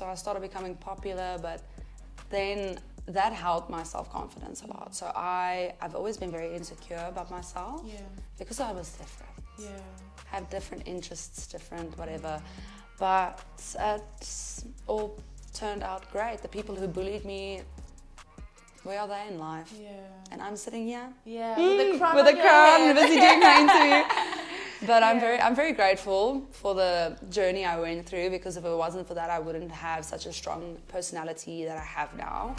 I started becoming popular, but then that helped my self-confidence a lot. So I've always been very insecure about myself because I was different. Have different interests, different whatever. But it's all turned out great. The people who bullied me, where are they in life? And I'm sitting here with a crown, busy doing my interview. But I'm very grateful for the journey I went through, because if it wasn't for that, I wouldn't have such a strong personality that I have now.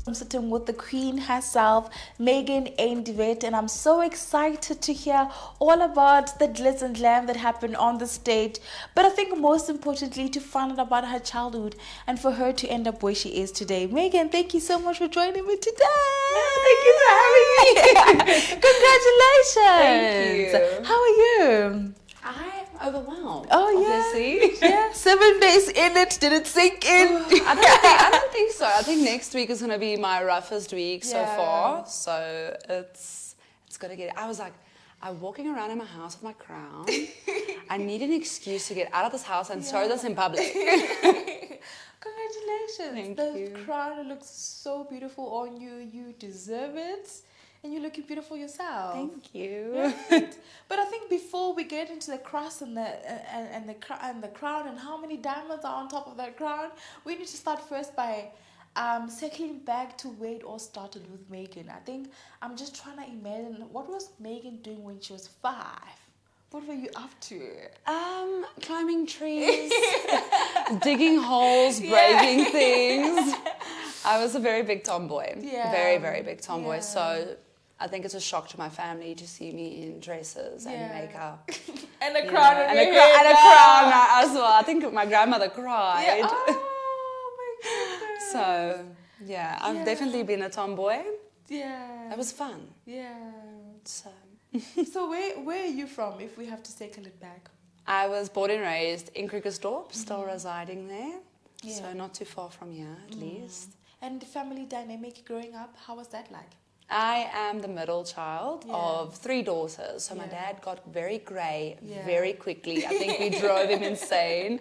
I'm sitting with the queen herself, Megan Eindivit, and I'm so excited to hear all about the glitz and glam that happened on the stage. But I think most importantly, to find out about her childhood and for her to end up where she is today. Megan, thank you so much for joining me today. Thank you for having me. Congratulations. Thank you. How are you? I'm overwhelmed. Oh, obviously. Yeah. 7 days in it. Did it sink in? I don't think so. I think next week is going to be my roughest week so far. So it's going to get... I'm walking around in my house with my crown. I need an excuse to get out of this house and show this in public. Congratulations. Thank you. The crown looks so beautiful on you. You deserve it. And you're looking beautiful yourself. Thank you. Right. But I think before we get into the cross and the crown and how many diamonds are on top of that crown, we need to start first by circling back to where it all started with Megan. I think I'm just trying to imagine, what was Megan doing when she was 5? What were you up to? Climbing trees, digging holes, breaking things. I was a very big tomboy. Very, very big tomboy. So I think it's a shock to my family to see me in dresses and makeup. And a crown and a crown as well. I think my grandmother cried. Oh my goodness. So, I've definitely been a tomboy. Yeah. It was fun. Yeah. So, so where are you from, if we have to circle it back? I was born and raised in Krugersdorp, still residing there. So not too far from here, at least. And the family dynamic growing up, how was that like? I am the middle child of 3 daughters. So my dad got very grey very quickly. I think we drove him insane.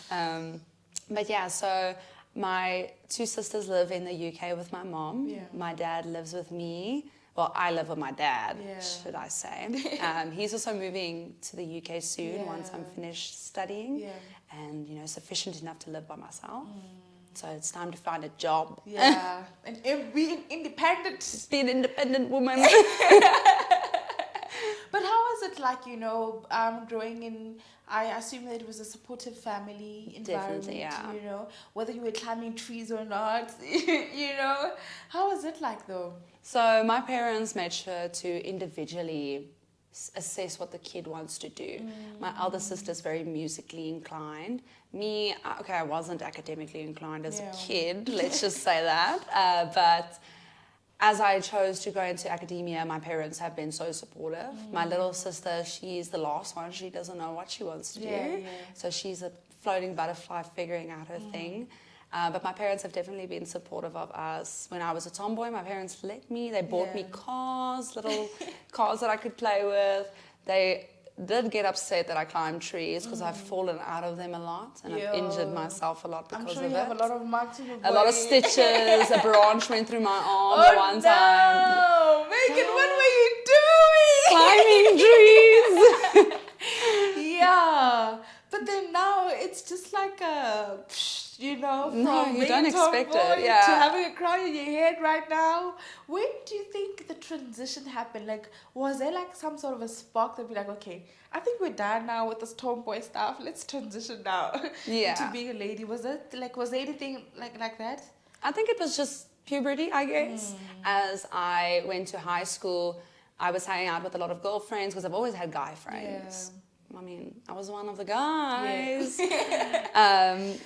But so my 2 sisters live in the UK with my mom. My dad lives with me. Well, I live with my dad, should I say. He's also moving to the UK soon once I'm finished studying and, sufficient enough to live by myself. So it's time to find a job. And be independent. Be an independent woman. But how was it like, growing in, I assume that it was a supportive family environment, Definitely, whether you were climbing trees or not, How was it like though? So my parents made sure to individually assess what the kid wants to do. My elder sister's very musically inclined. Me, I wasn't academically inclined as a kid, let's just say that. But as I chose to go into academia, my parents have been so supportive. My little sister, she's the last one. She doesn't know what she wants to do. So she's a floating butterfly figuring out her thing. But my parents have definitely been supportive of us. When I was a tomboy, my parents let me. They bought me cars, little cars that I could play with. They did get upset that I climbed trees because I've fallen out of them a lot and I've injured myself a lot because of it. I'm sure you have a lot of marks in your body. A lot of stitches. A branch went through my arm at one time. Oh no! Megan, what were you doing? Climbing trees. But then now it's just like a, from no, you don't expect tomboy it. to having a crown in your head right now. When do you think the transition happened? Like, was there like some sort of a spark that be like, okay, I think we're done now with this tomboy stuff. Let's transition now to being a lady. Was there anything like that? I think it was just puberty, I guess. As I went to high school, I was hanging out with a lot of girlfriends because I've always had guy friends. I mean, I was one of the guys.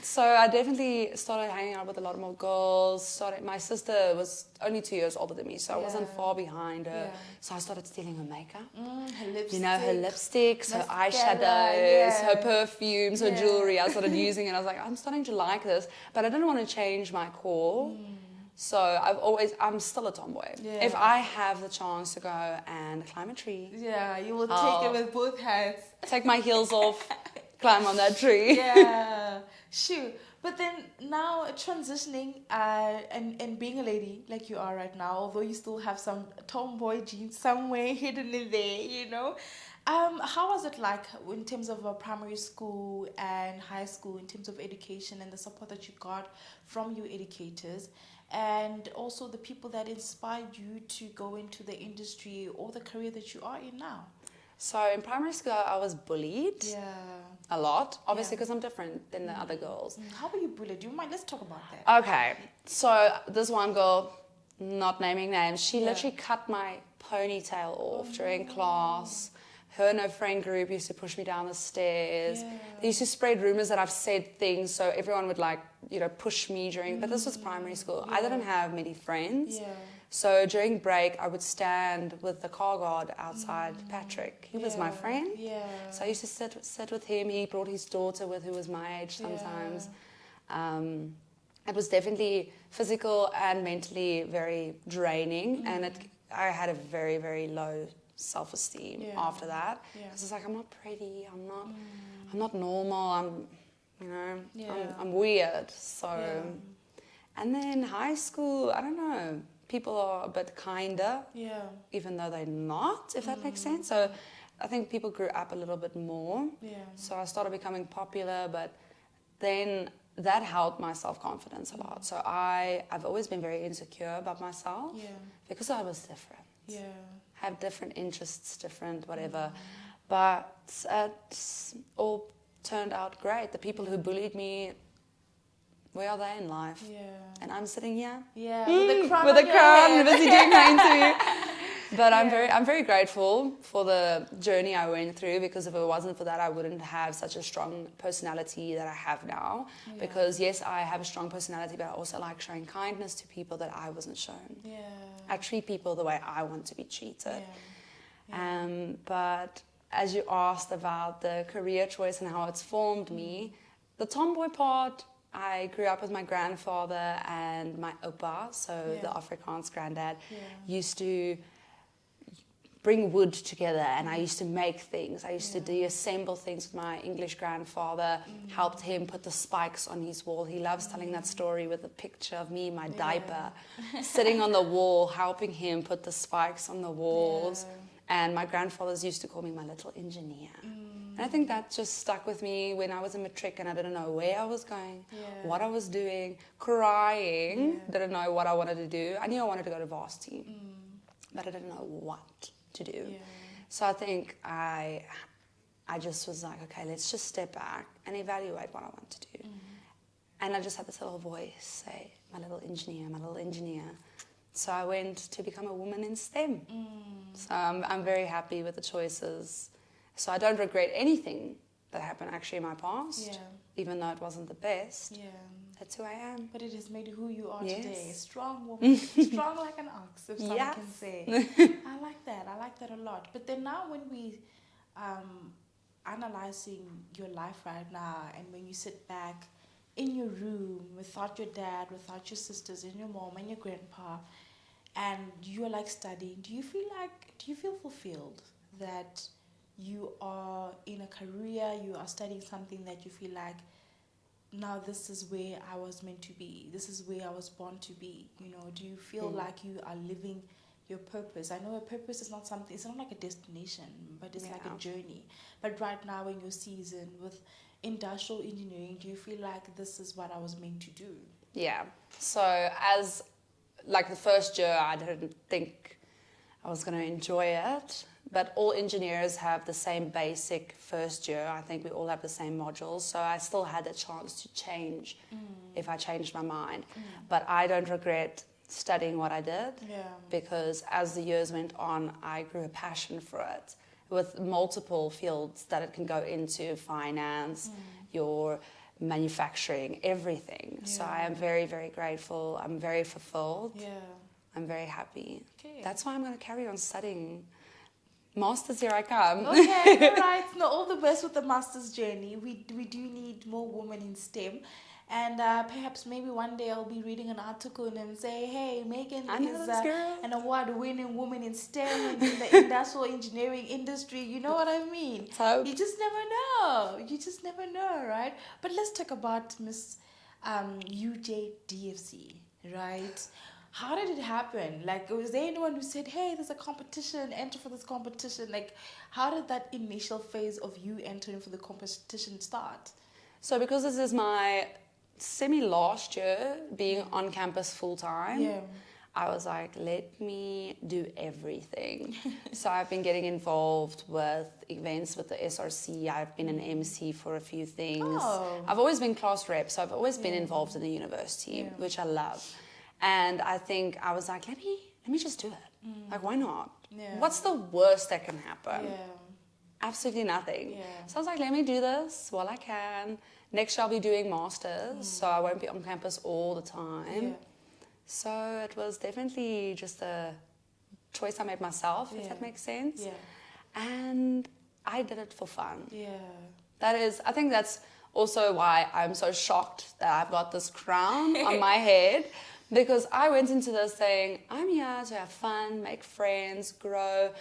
So I definitely started hanging out with a lot more girls. My sister was only 2 years older than me, so I wasn't far behind her. So I started stealing her makeup. Her lipstick. You know, her lipsticks, her eyeshadows, her perfumes, her jewelry. I started using it. I was like, I'm starting to like this. But I didn't want to change my core. So I'm still a tomboy. If I have the chance to go and climb a tree. Yeah, you will take it with both hands. Take my heels off, climb on that tree. Yeah, shoot. But then now transitioning and being a lady like you are right now, although you still have some tomboy genes somewhere hidden in there, you know. How was it like in terms of primary school and high school, in terms of education and the support that you got from your educators? And also the people that inspired you to go into the industry or the career that you are in now? So in primary school, I was bullied a lot, obviously because I'm different than the other girls. How were you bullied? Do you mind? Let's talk about that. Okay, so this one girl, not naming names, she literally cut my ponytail off during class. Her and her friend group used to push me down the stairs. They used to spread rumors that I've said things, so everyone would push me during, but this was primary school. I didn't have many friends. So during break, I would stand with the car guard outside Patrick. He was my friend. So I used to sit with him. He brought his daughter with, who was my age sometimes. It was definitely physical and mentally very draining, and I had a very, very low self-esteem after that, because it's like, I'm not pretty, I'm not normal, I'm weird. So and then high school, I don't know, people are a bit kinder, even though they're not, if that makes sense. So I think people grew up a little bit more. So I started becoming popular, but then that helped my self-confidence a lot. So I've always been very insecure about myself because I was different. Have different interests, different whatever. But it all turned out great. The people who bullied me, where are they in life? And I'm sitting here with a crown, busy doing my interview. But I'm very grateful for the journey I went through, because if it wasn't for that, I wouldn't have such a strong personality that I have now. Because yes, I have a strong personality, but I also like showing kindness to people that I wasn't shown. I treat people the way I want to be treated. But as you asked about the career choice and how it's formed me, the tomboy part, I grew up with my grandfather and my opa, so the Afrikaans granddad, used to bring wood together, and I used to make things. I used to deassemble things with my English grandfather, helped him put the spikes on his wall. He loves telling that story with a picture of me in my diaper, sitting on the wall, helping him put the spikes on the walls. And my grandfathers used to call me my little engineer. And I think that just stuck with me when I was in matric and I didn't know where I was going, what I was doing, crying, didn't know what I wanted to do. I knew I wanted to go to varsity, but I didn't know what to do. So I think I just was like, okay, let's just step back and evaluate what I want to do. And I just had this little voice say, my little engineer, my little engineer. So I went to become a woman in STEM. So I'm very happy with the choices. So I don't regret anything that happened actually in my past, even though it wasn't the best. That's who I am. But it has made you who you are today. A strong woman, strong like an ox, if someone can say. I like that a lot. But then now when we analyzing your life right now, and when you sit back in your room without your dad, without your sisters, and your mom and your grandpa, and you're like studying, do you feel fulfilled that you are in a career, you are studying something that you feel like, now this is where I was meant to be, this is where I was born to be, you know? Do you feel like you are living your purpose? I know a purpose is not something, it's not like a destination, but it's like a journey. But right now in your season with industrial engineering, do you feel like this is what I was meant to do? Yeah. So as like the first year, I didn't think I was going to enjoy it. But all engineers have the same basic first year. I think we all have the same modules. So I still had a chance to change if I changed my mind. But I don't regret studying what I did. Yeah. Because as the years went on, I grew a passion for it with multiple fields that it can go into: finance, your manufacturing, everything. So I am very, very grateful. I'm very fulfilled. Yeah. I'm very happy. Okay. That's why I'm going to carry on studying. Masters, here I come. Okay, all right. No, all the best with the master's journey. We do need more women in STEM. And perhaps maybe one day I'll be reading an article and say, hey, Megan is an award-winning woman in STEM and in the industrial engineering industry. You know what I mean? You just never know. You just never know, right? But let's talk about Ms UJ DFC, right? How did it happen? Like, was there anyone who said, hey, there's a competition, enter for this competition? Like, how did that initial phase of you entering for the competition start? So because this is my semi-last year being on campus full-time, I was like, let me do everything. So I've been getting involved with events with the SRC. I've been an MC for a few things. I've always been class rep, so I've always been involved in the university, which I love. And I think I was like, let me just do it. Like, why not? What's the worst that can happen? Absolutely nothing. So I was like, let me do this while I can. Next year I'll be doing masters, so I won't be on campus all the time. So it was definitely just a choice I made myself, if that makes sense. And I did it for fun. I think that's also why I'm so shocked that I've got this crown on my head, because I went into this saying, I'm here to have fun, make friends, grow.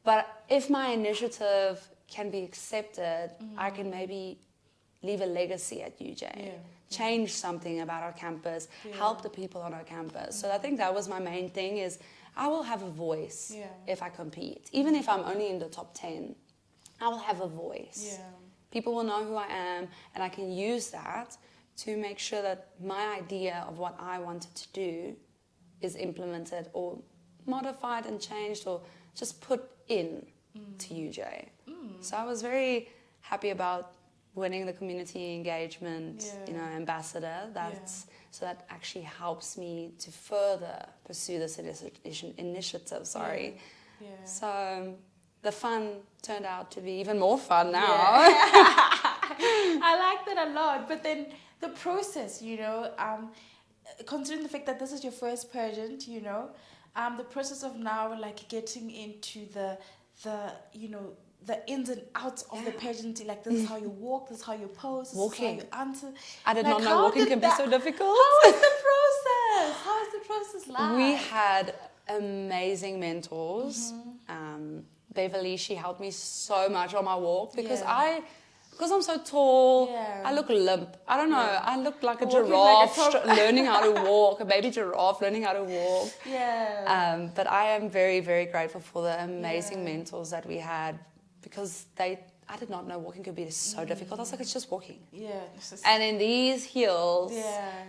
But if my initiative can be accepted, I can maybe leave a legacy at UJ, change something about our campus, help the people on our campus. So I think that was my main thing, is I will have a voice if I compete. Even if I'm only in the top 10, I will have a voice. People will know who I am, and I can use that to make sure that my idea of what I wanted to do is implemented or modified and changed or just put in to UJ. So I was very happy about winning the community engagement, ambassador. So that actually helps me to further pursue this initiative. So the fun turned out to be even more fun now. I like that a lot. But then the process, considering the fact that this is your first pageant, the process of now like getting into the ins and outs of the pageantry, like this is how you walk, this is how you pose, this is how you answer. I did not know walking can be so difficult. How was the process? How was the process like? We had amazing mentors. Beverly, she helped me so much on my walk because I'm so tall, I look limp. I don't know, I look like a giraffe learning how to walk, a baby giraffe learning how to walk. But I am very, very grateful for the amazing mentors that we had, because I did not know walking could be so difficult. I was like, it's just walking. And in these heels,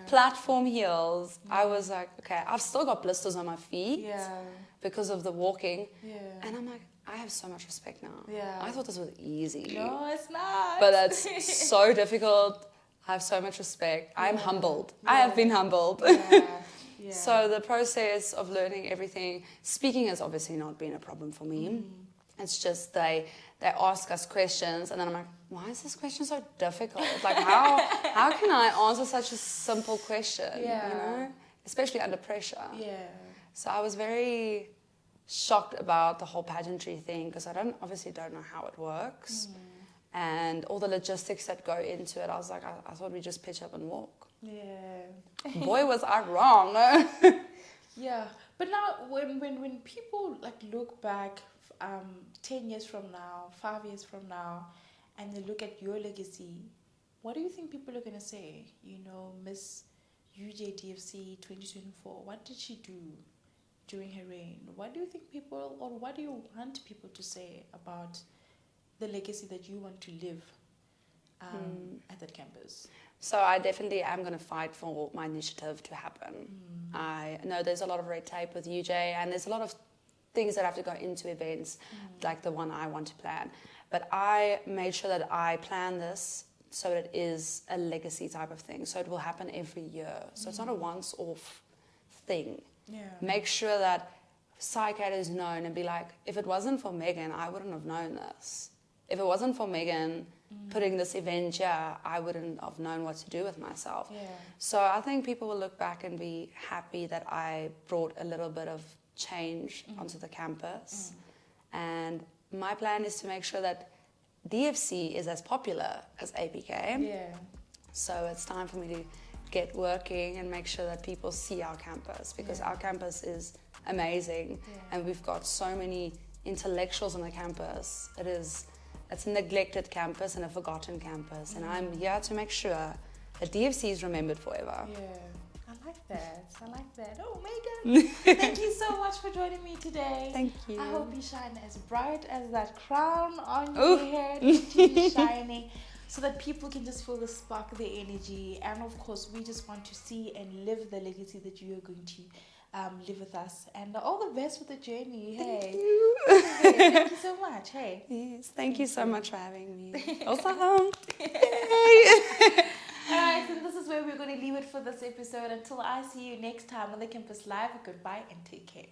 platform heels, I was like, okay, I've still got blisters on my feet because of the walking. And I'm like, I have so much respect now. I thought this was easy. No, it's not. But that's so difficult. I have so much respect. I am humbled. I have been humbled. So the process of learning everything, speaking has obviously not been a problem for me. It's just they ask us questions, and then I'm like, why is this question so difficult? Like, how can I answer such a simple question? Especially under pressure. So I was very shocked about the whole pageantry thing, because I obviously don't know how it works, and all the logistics that go into it. I was like, I thought we'd just pitch up and walk. Boy, was I wrong. But now when people like look back 10 years from now, 5 years from now, and they look at your legacy, what do you think people are going to say? Ms UJ DFC 2024, what did she do during her reign? What do you think people, or what do you want people to say about the legacy that you want to live at that campus? So I definitely am going to fight for my initiative to happen. I know there's a lot of red tape with UJ, and there's a lot of things that have to go into events, like the one I want to plan. But I made sure that I plan this so that it is a legacy type of thing. So it will happen every year. So it's not a once-off thing. Yeah. Make sure that Psycad is known and be like, if it wasn't for Megan, I wouldn't have known this. If it wasn't for Megan putting this event here, I wouldn't have known what to do with myself. Yeah. So I think people will look back and be happy that I brought a little bit of change onto the campus. And my plan is to make sure that DFC is as popular as APK. Yeah. So it's time for me to get working and make sure that people see our campus, because our campus is amazing and we've got so many intellectuals on the campus. It's a neglected campus and a forgotten campus, and I'm here to make sure that DFC is remembered forever. Yeah. I like that. Oh, Megan, thank you so much for joining me today. Thank you. I hope you shine as bright as that crown on your head. Continue shining, so that people can just feel the spark, the energy, and of course, we just want to see and live the legacy that you are going to live with us. And all the best with the journey. Thank Hey, you. thank you so much. Hey. Yes, thank you so much for having me. Awesome. Alright, so this is where we're going to leave it for this episode. Until I see you next time on the Campus Live, goodbye and take care.